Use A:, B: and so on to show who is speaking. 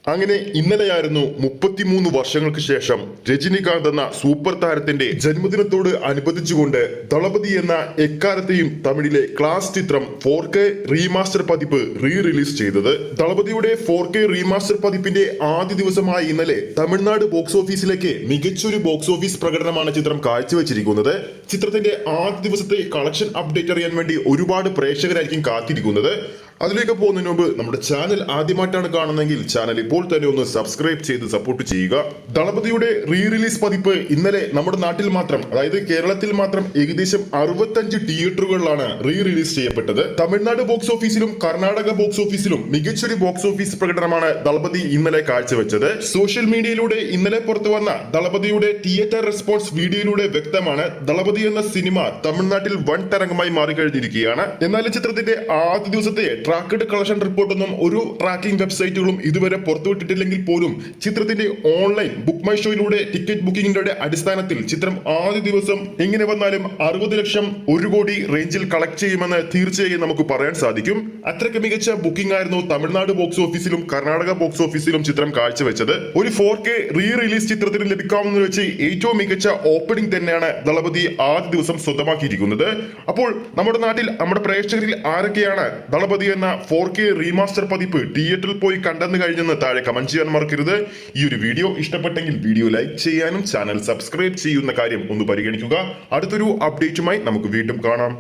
A: അങ്ങനെ ഇന്നലെയായിരുന്നു 33 വർഷങ്ങൾക്ക് ശേഷം രജനികാന്ത് എന്ന സൂപ്പർ താരത്തിന്റെ ജന്മദിനത്തോട് അനുബന്ധിച്ചുകൊണ്ട് ദളപതി എന്ന എക്കാലത്തെയും തമിഴിലെ ക്ലാസ് ചിത്രം 4K റീമാസ്റ്റർ പതിപ്പ് റിലീസ് ചെയ്തത്. ദളപതിയുടെ 4K റീമാസ്റ്റർ പതിപ്പിന്റെ ആദ്യ ദിവസമായ ഇന്നലെ തമിഴ്നാട് ബോക്സ് ഓഫീസിലേക്ക് മികച്ചൊരു ബോക്സ് ഓഫീസ് പ്രകടനമാണ് ചിത്രം കാഴ്ചവെച്ചിരിക്കുന്നത്. ചിത്രത്തിന്റെ ആദ്യ ദിവസത്തെ കളക്ഷൻ അപ്ഡേറ്റ് അറിയാൻ വേണ്ടി ഒരുപാട് പ്രേക്ഷകരായിരിക്കും കാത്തിരിക്കുന്നത്. അതിലേക്ക് പോകുന്നതിന് മുമ്പ് നമ്മുടെ ചാനൽ ആദ്യമായിട്ടാണ് കാണുന്നതെങ്കിൽ ചാനൽ ഇപ്പോൾ തന്നെ ഒന്ന് സബ്സ്ക്രൈബ് ചെയ്ത് സപ്പോർട്ട് ചെയ്യുക. ദളപതിയുടെ റിലീസ് പതിപ്പ് ഇന്നലെ നമ്മുടെ നാട്ടിൽ മാത്രം, അതായത് കേരളത്തിൽ മാത്രം ഏകദേശം 65 തിയേറ്ററുകളിലാണ് റിലീസ് ചെയ്യപ്പെട്ടത്. തമിഴ്നാട് ബോക്സ് ഓഫീസിലും കർണാടക ബോക്സ് ഓഫീസിലും മികച്ചൊരു ബോക്സ് ഓഫീസ് പ്രകടനമാണ് ദളപതി ഇന്നലെ കാഴ്ചവെച്ചത്. സോഷ്യൽ മീഡിയയിലൂടെ ഇന്നലെ പുറത്തു വന്ന ദളപതിയുടെ തിയേറ്റർ റെസ്പോൺസ് വീഡിയോയിലൂടെ വ്യക്തമാണ് ദളപതി എന്ന സിനിമ തമിഴ്നാട്ടിൽ വൻ തരംഗമായി മാറിക്കഴിഞ്ഞിരിക്കുകയാണ്. എന്നാൽ ചിത്രത്തിന്റെ ആദ്യ ദിവസത്തെ ട്രാക്കഡ് കളക്ഷൻ റിപ്പോർട്ടൊന്നും ഒരു ട്രാക്കിംഗ് വെബ്സൈറ്റുകളും ഇതുവരെ പുറത്തുവിട്ടിട്ടില്ലെങ്കിൽ പോലും ചിത്രത്തിന്റെ ഓൺലൈൻ ബുക്ക് മൈ ഷോയിലൂടെ ടിക്കറ്റ് ബുക്കിംഗിന്റെ അടിസ്ഥാനത്തിൽ ചിത്രം ആദ്യ ദിവസം എങ്ങനെ വന്നാലും 60 ലക്ഷം 1 കോടി റേഞ്ചിൽ കളക്ട് ചെയ്യുമെന്ന് തീർച്ചയായും നമുക്ക് പറയാൻ സാധിക്കും. അത്രയ്ക്ക് മികച്ച ബുക്കിംഗ് ആയിരുന്നു തമിഴ്നാട് ബോക്സ് ഓഫീസിലും കർണാടക ബോക്സ് ഓഫീസിലും ചിത്രം കാഴ്ചവെച്ചത്. ഒരു 4K റിലീസ് ചിത്രത്തിന് ലഭിക്കാവുന്ന വെച്ച് ഏറ്റവും മികച്ച ഓപ്പണിംഗ് തന്നെയാണ് ദളപതി ആദ്യ ദിവസം സ്വന്തമാക്കിയിരിക്കുന്നത്. അപ്പോൾ നമ്മുടെ നാട്ടിൽ നമ്മുടെ പ്രേക്ഷകരിൽ ആരൊക്കെയാണ് ദളപതി എന്ന 4K റീമാസ്റ്റർ പതിപ്പ് തിയേറ്ററിൽ പോയി കണ്ടെന്ന് കഴിഞ്ഞെന്ന് താഴെ കമന്റ് ചെയ്യാൻ മറക്കരുത്. ഈ ഒരു വീഡിയോ ഇഷ്ടപ്പെട്ടെങ്കിൽ വീഡിയോ ലൈക്ക് ചെയ്യാനും ചാനൽ സബ്സ്ക്രൈബ് ചെയ്യുന്ന കാര്യം ഒന്ന് പരിഗണിക്കുക. അടുത്തൊരു അപ്ഡേറ്റുമായി നമുക്ക് വീണ്ടും കാണാം.